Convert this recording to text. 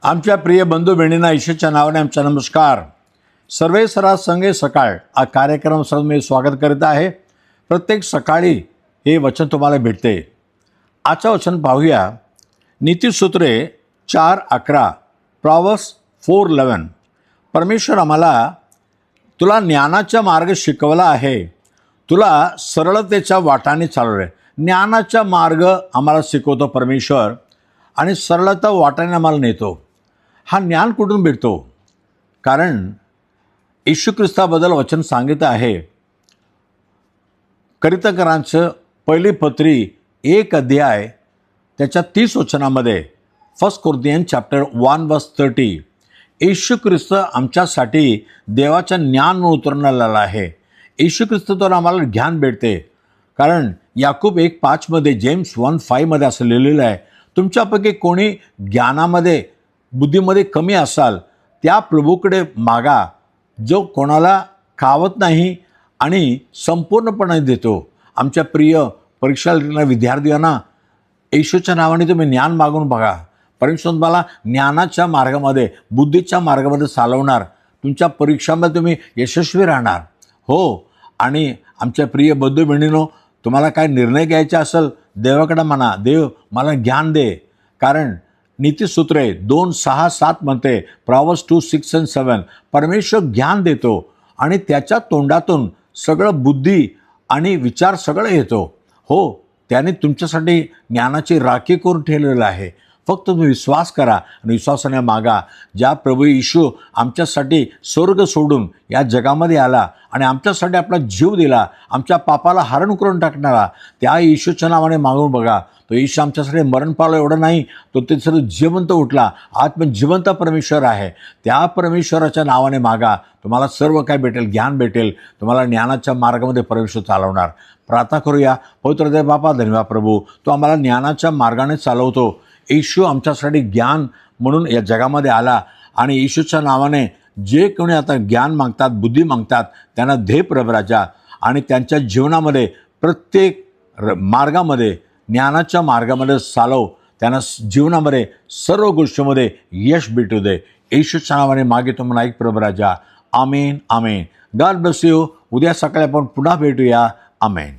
आमच्या प्रिय बंधू बहिणींना ईश्वरच्या नावाने आमचा नमस्कार. सर्वे सरास संगे सकाळ हा कार्यक्रम सर्व मी स्वागत करीत आहे. प्रत्येक सकाळी हे वचन तुम्हाला भेटते. आजचं वचन पाहूया. नीतिसूत्रे 4:11, प्रॉव्हर्ब्स 4:11. परमेश्वर आम्हाला तुला ज्ञानाचा मार्ग शिकवला आहे, तुला सरळतेच्या वाटाने चालवले. ज्ञानाचा मार्ग आम्हाला शिकवतो परमेश्वर आणि सरळता वाटाने आम्हाला नेतो. हा ज्ञान कुठून भेटतो? कारण येशू ख्रिस्ताबद्दल वचन सांगितलं आहे. करितकरांचं पहिली पत्री 1 अध्याय त्याच्या 30 वचनामध्ये 1 कोरिन्थियन्स चॅप्टर 1:30 येशू ख्रिस्त आमच्यासाठी देवाचं ज्ञान उतरवण्याला आहे. येशू ख्रिस्ताद्वारे आम्हाला ज्ञान भेटते. कारण याकूब 1:5 जेम्स 1:5 असं लिहिलेलं आहे, तुमच्यापैकी कोणी ज्ञानामध्ये बुद्धीमध्ये कमी असाल त्या प्रभूकडे मागा, जो कोणाला खावत नाही आणि संपूर्णपणे देतो. आमच्या प्रिय परीक्षा विद्यार्थ्यांना येशूच्या नावाने तुम्ही ज्ञान मागून बघा. परमेश्वर तुम्हाला ज्ञानाच्या मार्गामध्ये बुद्धीच्या मार्गामध्ये चालवणार. तुमच्या परीक्षामध्ये तुम्ही यशस्वी राहणार. हो, आणि आमच्या प्रिय बंधू बहिणींनो, तुम्हाला काय निर्णय घ्यायचा असेल देवाकडे म्हणा, देव मला ज्ञान दे. कारण नीतिसूत्रे 2:6-7 म्हणते, प्रॉव्हर्ब्स 2:6-7 परमेश्वर ज्ञान देतो आणि त्याच्या तोंडातून सगळं बुद्धी आणि विचार सगळं येतो. हो, त्याने तुमच्यासाठी ज्ञानाची राखी करून ठेवलेलं आहे. फक्त तुम्ही विश्वास करा आणि विश्वासाने मागा. ज्या प्रभू येशू आमच्यासाठी स्वर्ग सोडून या जगामध्ये आला आणि आमच्यासाठी आपला जीव दिला, आमच्या पापाला हरण करून टाकणारा, त्या येशूच्या नावाने मागून बघा. तो येशू आमच्यासाठी मरण पावला एवढं नाही, तो ते सर्व जिवंत उठला. आत्म जिवंत परमेश्वर आहे. त्या परमेश्वराच्या नावाने मागा. तुम्हाला सर्व काय भेटेल, ज्ञान भेटेल. तुम्हाला ज्ञानाच्या मार्गामध्ये परमेश्वर चालवणार. प्रार्थना करूया. पवित्र देव बापा, धन्यवाद प्रभू, तो आम्हाला ज्ञानाच्या मार्गाने चालवतो. येशू आमच्यासाठी ज्ञान म्हणून या जगामध्ये आला आणि येशूच्या नावाने जे कोणी आता ज्ञान मागतात, बुद्धी मागतात, त्यांना दे प्रभू राजा. आणि त्यांच्या जीवनामध्ये प्रत्येक मार्गामध्ये ज्ञानाच्या मार्गामध्ये चालव. त्यांना जीवनामध्ये सर्व गोष्टीमध्ये यश भेटू दे. येशूच्या नावाने मागितो म्हणून ऐक प्रभू राजा. Amen, amen. God bless you. उद्या सकाळी आपण पुन्हा भेटूया. आमेन.